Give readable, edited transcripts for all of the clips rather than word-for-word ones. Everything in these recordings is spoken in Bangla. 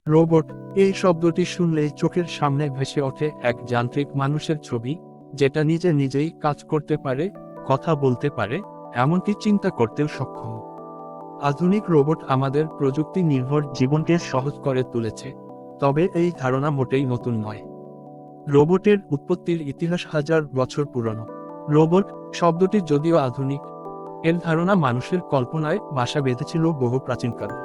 রোবট, এই শব্দটি শুনলেই চোখের সামনে ভেসে ওঠে এক যান্ত্রিক মানুষের ছবি, যেটা নিজে নিজেই কাজ করতে পারে, কথা বলতে পারে, এমনকি চিন্তা করতেও সক্ষম। আধুনিক রোবট আমাদের প্রযুক্তি নির্ভর জীবনকে সহজ করে তুলেছে, তবে এই ধারণা মোটেই নতুন নয়। রোবটের উৎপত্তির ইতিহাস হাজার বছর পুরনো। রোবট শব্দটি যদিও আধুনিক, এর ধারণা মানুষের কল্পনায় বাসা বেঁধেছিল বহু প্রাচীনকালে।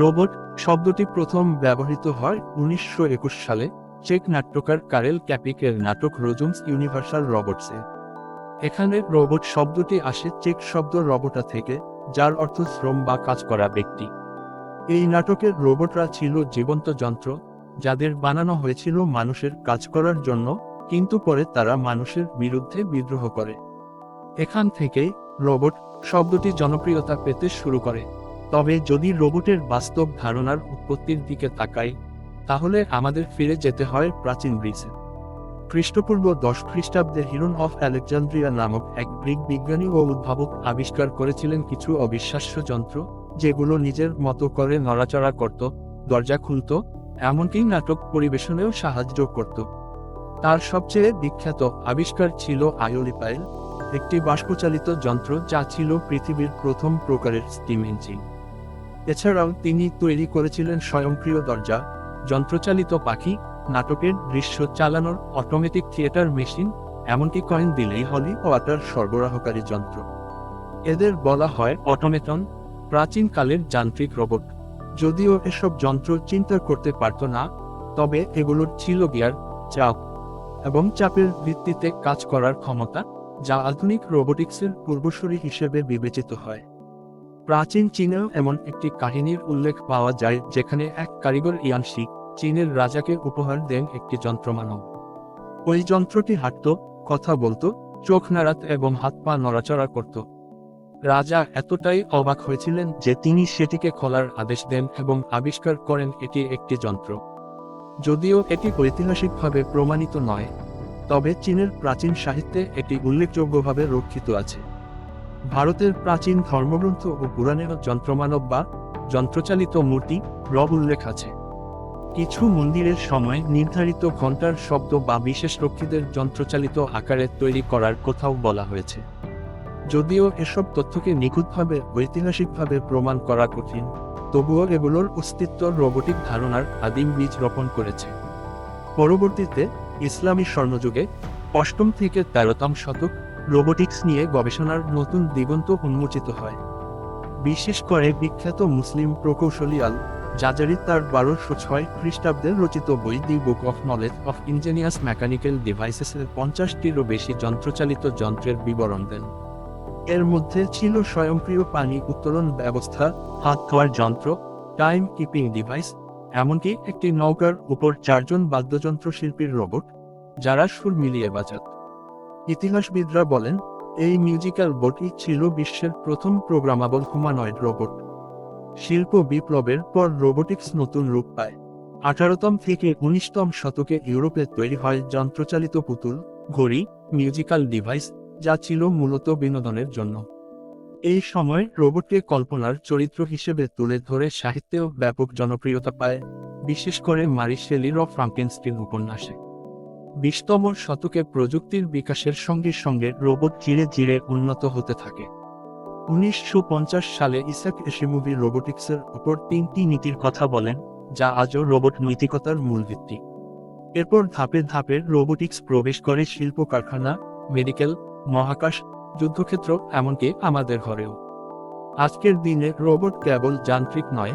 রোবট শব্দটি প্রথম ব্যবহৃত হয় 1921 সালে চেক নাট্যকার কারেল ক্যাপিকের নাটক রোজুমস ইউনিভার্সাল রোবটসে। এখানে রোবট শব্দটি আসে চেক শব্দ রবোটা থেকে, যার অর্থ শ্রম বা কাজ করা ব্যক্তি। এই নাটকের রোবটরা ছিল জীবন্ত যন্ত্র, যাদের বানানো হয়েছিল মানুষের কাজ করার জন্য, কিন্তু পরে তারা মানুষের বিরুদ্ধে বিদ্রোহ করে। এখান থেকেই রোবট শব্দটি জনপ্রিয়তা পেতে শুরু করে। তবে যদি রোবটের বাস্তব ধারণার উৎপত্তির দিকে তাকাই, তাহলে আমাদের ফিরে যেতে হয় প্রাচীন গ্রিসে। খ্রিস্টপূর্ব 10 খ্রিস্টাব্দে হিরন অফ আলেকজান্দ্রিয়া নামক এক গ্রিক বিজ্ঞানী ও উদ্ভাবক আবিষ্কার করেছিলেন কিছু অবিশ্বাস্য যন্ত্র, যেগুলো নিজের মতো করে নড়াচড়া করত, দরজা খুলত, এমনকি নাটক পরিবেশনেও সাহায্য করত। তার সবচেয়ে বিখ্যাত আবিষ্কার ছিল আয়োলিপাইল, একটি বাষ্পচালিত যন্ত্র যা ছিল পৃথিবীর প্রথম প্রকারের স্টিম ইঞ্জিন। এছাড়াও তিনি তৈরি করেছিলেন স্বয়ংক্রিয় দরজা, যন্ত্রচালিত পাখি, নাটকের দৃশ্য চালানোর অটোমেটিক থিয়েটার মেশিন, এমনকি কয়েন দিলেই হলি ওয়াটার সরবরাহকারী যন্ত্র। এদের বলা হয় অটোমেটন, প্রাচীনকালের যান্ত্রিক রোবট। যদিও এসব যন্ত্র চিন্তা করতে পারত না, তবে এগুলোর ছিল গিয়ার, চাপ এবং চাপের ভিত্তিতে কাজ করার ক্ষমতা, যা আধুনিক রোবোটিক্সের পূর্বসূরি হিসেবে বিবেচিত হয়। প্রাচীন চীনেও এমন একটি কাহিনীর উল্লেখ পাওয়া যায়, যেখানে এক কারিগর ইয়ানশি চীনের রাজাকে উপহার দেন একটি যন্ত্রমানব। ওই যন্ত্রটি হাঁটত, কথা বলতো, চোখ নাড়াত এবং হাত পা নড়াচড়া করত। রাজা এতটাই অবাক হয়েছিলেন যে তিনি সেটিকে খোলার আদেশ দেন এবং আবিষ্কার করেন এটি একটি যন্ত্র। যদিও এটি ঐতিহাসিকভাবে প্রমাণিত নয়, তবে চীনের প্রাচীন সাহিত্যে এটি উল্লেখযোগ্যভাবে রক্ষিত আছে। ভারতের প্রাচীন ধর্মগ্রন্থ ও পুরাণেও যন্ত্রমানব বা যন্ত্রচালিত মূর্তি রব উল্লেখ আছে। কিছু মন্দিরের সময় নির্ধারিত ঘণ্টার শব্দ বা বিশেষ রক্ষীদের যন্ত্রচালিত আকারে তৈরি করার কথাও বলা হয়েছে। যদিও এসব তথ্যকে নিখুঁতভাবে ঐতিহাসিকভাবে প্রমাণ করা কঠিন, তবুও এগুলোর অস্তিত্ব রোবোটিক ধারণার আদিম বীজ রোপণ করেছে। পরবর্তীতে ইসলামী স্বর্ণযুগে 8ম থেকে 13তম শতক রোবোটিক্স নিয়ে গবেষণার নতুন দিগন্ত উন্মোচিত হয়। বিশেষ করে বিখ্যাত মুসলিম প্রকৌশলী আল জাজারি তার 1206 খ্রিস্টাব্দে রচিত বই the book of knowledge of engineers mechanical ডিভাইসেসের 50টিরও বেশি যন্ত্রচালিত যন্ত্রের বিবরণ দেন। এর মধ্যে ছিল স্বয়ংক্রিয় পানি উত্তোলন ব্যবস্থা, হাত ধোয়ার যন্ত্র, টাইম কিপিং ডিভাইস, এমনকি একটি নৌকার উপর 4 জন বাদ্যযন্ত্র শিল্পীর রোবট, যারা সুর মিলিয়ে বাজাত। ইতিহাসবিদরা বলেন, এই মিউজিক্যাল বোটই ছিল বিশ্বের প্রথম প্রোগ্রামাবল হিউম্যানয়েড রোবট। শিল্প বিপ্লবের পর রোবোটিক্স নতুন রূপ পায়। 18তম থেকে 19তম শতকে ইউরোপে তৈরি হয় যন্ত্রচালিত পুতুল, ঘড়ি, মিউজিক্যাল ডিভাইস, যা ছিল মূলত বিনোদনের জন্য। এই সময় রোবটকে কল্পনার চরিত্র হিসেবে তুলে ধরে সাহিত্যেও ব্যাপক জনপ্রিয়তা পায়, বিশেষ করে মারি শেলির ফ্রাঙ্কেনস্টাইন উপন্যাসে। 20তম শতকে প্রযুক্তির বিকাশের সঙ্গে সঙ্গে রোবট ধীরে ধীরে উন্নত হতে থাকে। 1950 সালে ইসাক এশিমোভি রোবোটিক্সের উপর 3টি নীতির কথা বলেন, যা আজও রোবট নৈতিকতার মূল ভিত্তি। এরপর ধাপে ধাপে রোবোটিক্স প্রবেশ করে শিল্প কারখানা, মেডিকেল, মহাকাশ, যুদ্ধক্ষেত্র, এমনকি আমাদের ঘরেও। আজকের দিনে রোবট কেবল যান্ত্রিক নয়,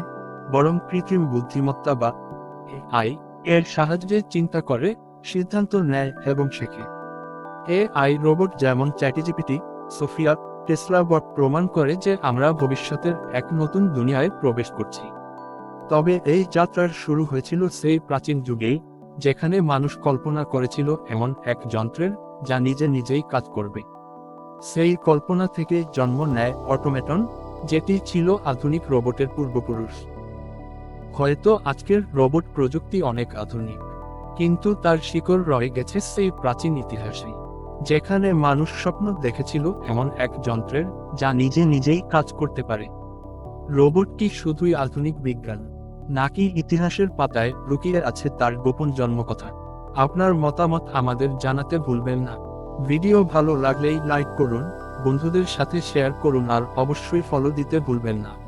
বরং কৃত্রিম বুদ্ধিমত্তা বা এআই এর সাহায্যে চিন্তা করে, সিদ্ধান্ত নেয় এবং শেখে। এআই রোবট যেমন চ্যাটজিপিটি, সোফিয়া, টেসলা বট প্রমাণ করে যে আমরা ভবিষ্যতের এক নতুন দুনিয়ায় প্রবেশ করছি। তবে এই যাত্রার শুরু হয়েছিল সেই প্রাচীন যুগেই, যেখানে মানুষ কল্পনা করেছিল এমন এক যন্ত্রের যা নিজে নিজেই কাজ করবে। সেই কল্পনা থেকে জন্ম নেয় অটোমেটন, যেটি ছিল আধুনিক রোবটের পূর্বপুরুষ। হয়তো আজকের রোবট প্রযুক্তি অনেক আধুনিক, কিন্তু তার শিকড় রয়ে গেছে সেই প্রাচীন ইতিহাসে, যেখানে মানুষ স্বপ্ন দেখেছিল এমন এক যন্ত্রের যা নিজে নিজেই কাজ করতে পারে। রোবট কি শুধুই আধুনিক বিজ্ঞান, নাকি ইতিহাসের পাতায় লুকিয়ে আছে তার গোপন জন্মকথা? আপনার মতামত আমাদের জানাতে ভুলবেন না। ভিডিও ভালো লাগলেই লাইক করুন, বন্ধুদের সাথে শেয়ার করুন আর অবশ্যই ফলো দিতে ভুলবেন না।